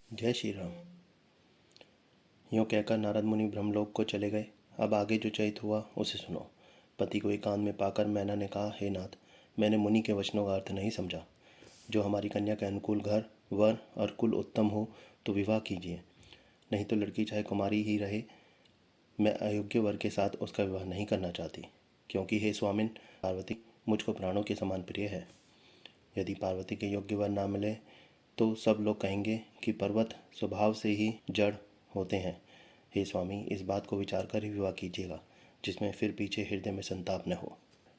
जय श्री राम। यूँ कहकर नारद मुनि ब्रह्मलोक को चले गए। अब आगे जो चरित हुआ उसे सुनो। पति को एकांत में पाकर मैना ने कहा, हे नाथ, मैंने मुनि के वचनों का अर्थ नहीं समझा। जो हमारी कन्या के अनुकूल घर, वर और कुल उत्तम हो तो विवाह कीजिए, नहीं तो लड़की चाहे कुमारी ही रहे, मैं अयोग्य वर के साथ उसका विवाह नहीं करना चाहती। क्योंकि हे स्वामिन, पार्वती मुझको प्राणों के समान प्रिय है। यदि पार्वती के योग्य वर ना मिले तो सब लोग कहेंगे कि पर्वत स्वभाव से ही जड़ होते हैं। हे स्वामी, इस बात को विचार कर ही विवाह कीजिएगा, जिसमें फिर पीछे हृदय में संताप न हो।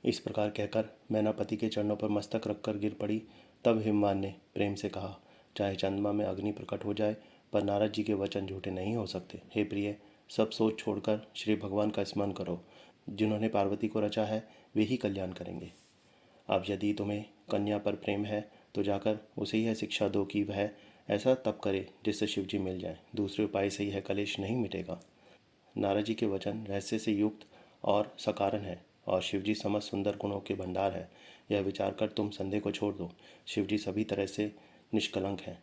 इस प्रकार कहकर मैना पति के चरणों पर मस्तक रखकर गिर पड़ी। तब हिमवान ने प्रेम से कहा, चाहे चंद्रमा में अग्नि प्रकट हो जाए, पर नारद जी के वचन झूठे नहीं हो सकते। हे प्रिय, सब सोच छोड़कर श्री भगवान का स्मरण करो। जिन्होंने पार्वती को रचा है वे ही कल्याण करेंगे। अब यदि तुम्हें कन्या पर प्रेम है तो जाकर उसे यह शिक्षा दो कि वह ऐसा तप करे जिससे शिवजी मिल जाए। दूसरे उपाय से यह कलेश नहीं मिटेगा। नारद जी के वचन रहस्य से युक्त और सकारण है, और शिवजी समस्त सुंदर गुणों के भंडार है। यह विचार कर तुम संदेह को छोड़ दो। शिवजी सभी तरह से निष्कलंक हैं।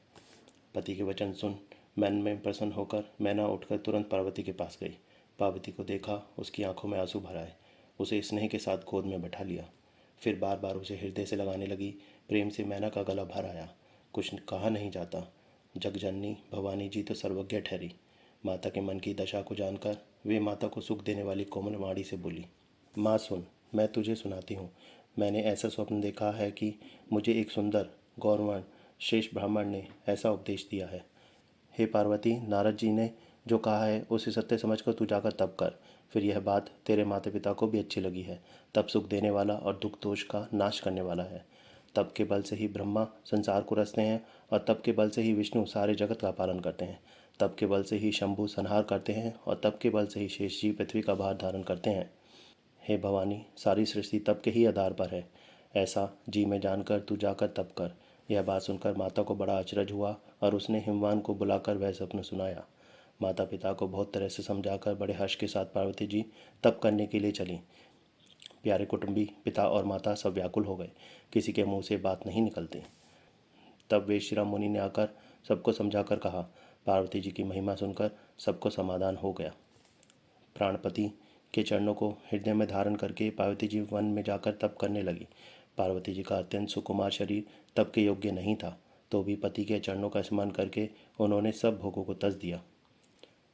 पति के वचन सुन मन में प्रसन्न होकर मैना उठकर तुरंत पार्वती के पास गई। पार्वती को देखा, उसकी आंखों में आंसू भर आए। उसे स्नेह के साथ गोद में बैठा लिया। फिर बार बार उसे हृदय से लगाने लगी। प्रेम से मैना का गला भर आया। कुछ कहा नहीं जाता। जगजननी भवानी जी तो सर्वज्ञ ठहरी। माता के मन की दशा को जानकर वे माता को सुख देने वाली कोमल वाणी से बोली, माँ सुन, मैं तुझे सुनाती हूँ। मैंने ऐसा स्वप्न देखा है कि मुझे एक सुंदर गौरवर्ण श्रेष्ठ ब्राह्मण ने ऐसा उपदेश दिया है। हे पार्वती, नारद जी ने जो कहा है उसे सत्य समझकर तू जाकर तप कर। फिर यह बात तेरे माता पिता को भी अच्छी लगी है। तप सुख देने वाला और दुख दोष का नाश करने वाला है। तप के बल से ही ब्रह्मा संसार को रचते हैं, और तप के बल से ही विष्णु सारे जगत का पालन करते हैं। तप के बल से ही शंभु संहार करते हैं, और तप के बल से ही शेष जी पृथ्वी का भार धारण करते हैं। हे भवानी, सारी सृष्टि तप के ही आधार पर है। ऐसा जी में जानकर तू जाकर तप कर। यह बात सुनकर माता को बड़ा अचरज हुआ, और उसने हिमवान को बुलाकर वह स्वप्न सुनाया। माता पिता को बहुत तरह से समझाकर बड़े हर्ष के साथ पार्वती जी तप करने के लिए चली। प्यारे कुटुंबी पिता और माता सब व्याकुल हो गए। किसी के मुंह से बात नहीं निकलती। तब वेश्यराम मुनि ने आकर सबको समझाकर कहा। पार्वती जी की महिमा सुनकर सबको समाधान हो गया। प्राणपति के चरणों को हृदय में धारण करके पार्वती जी वन में जाकर तप करने लगी। पार्वती जी का अत्यंत सुकुमार शरीर तप के योग्य नहीं था, तो भी पति के चरणों का स्मरण करके उन्होंने सब भोगों को तज दिया।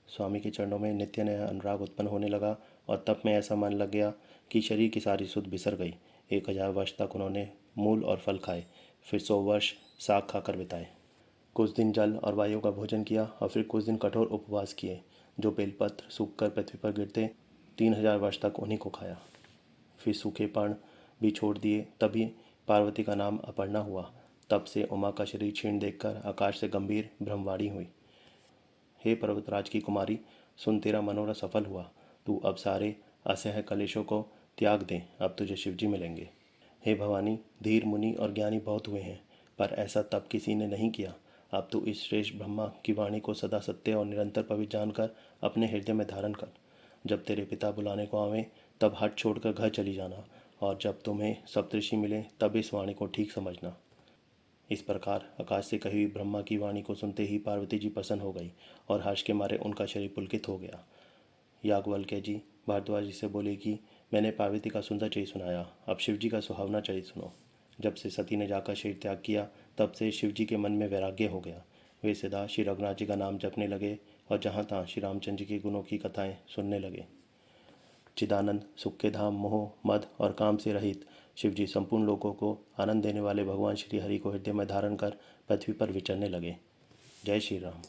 स्वामी के चरणों में नित्य नया अनुराग उत्पन्न होने लगा, और तप में ऐसा मन लग गया कि शरीर की सारी सुध बिसर गई। 1000 वर्ष तक उन्होंने मूल और फल खाए, फिर 100 वर्ष साग खाकर बिताए। कुछ दिन जल और वायु का भोजन किया, और फिर कुछ दिन कठोर उपवास किए। जो बेलपत्र सूखकर पृथ्वी पर गिरते 3000 वर्ष तक उन्हीं को खाया। फिर सूखे पर्ण भी छोड़ दिए। तभी पार्वती का नाम अपर्णा हुआ। तब से उमा का शरीर क्षीण देखकर आकाश से गंभीर ब्रह्मवाणी हुई। हे पर्वतराज की कुमारी, सुन, तेरा मनोरथ सफल हुआ। तू अब सारे असह्य कलेशों को त्याग दे। अब तुझे शिवजी मिलेंगे। हे भवानी, धीर मुनि और ज्ञानी बहुत हुए हैं, पर ऐसा तप किसी ने नहीं किया। अब तू इस श्रेष्ठ ब्रह्मा की वाणी को सदा सत्य और निरंतर पवित्र जानकर अपने हृदय में धारण कर। जब तेरे पिता बुलाने को आवें तब हट छोड़कर घर चली जाना, और जब तुम्हें सप्तऋषि मिले तब इस वाणी को ठीक समझना। इस प्रकार आकाश से कही हुई ब्रह्मा की वाणी को सुनते ही पार्वती जी प्रसन्न हो गई, और हर्ष के मारे उनका शरीर पुलकित हो गया। याज्ञवल्क्य जी भारद्वाज जी से बोले कि मैंने पार्वती का सुंदर चरित सुनाया, अब शिव जी का सुहावना चरित सुनो। जब से सती ने जाकर शरीर त्याग किया, तब से शिव जी के मन में वैराग्य हो गया। वे सदा श्री रघुनाथ जी का नाम जपने लगे, और जहाँ तहाँ श्री रामचंद्र जी के गुणों की कथाएं सुनने लगे। चिदानंद, सुख के धाम, मोह मद और काम से रहित शिवजी संपूर्ण लोगों को आनंद देने वाले भगवान श्री हरि को हृदय में धारण कर पृथ्वी पर विचरने लगे। जय श्री राम।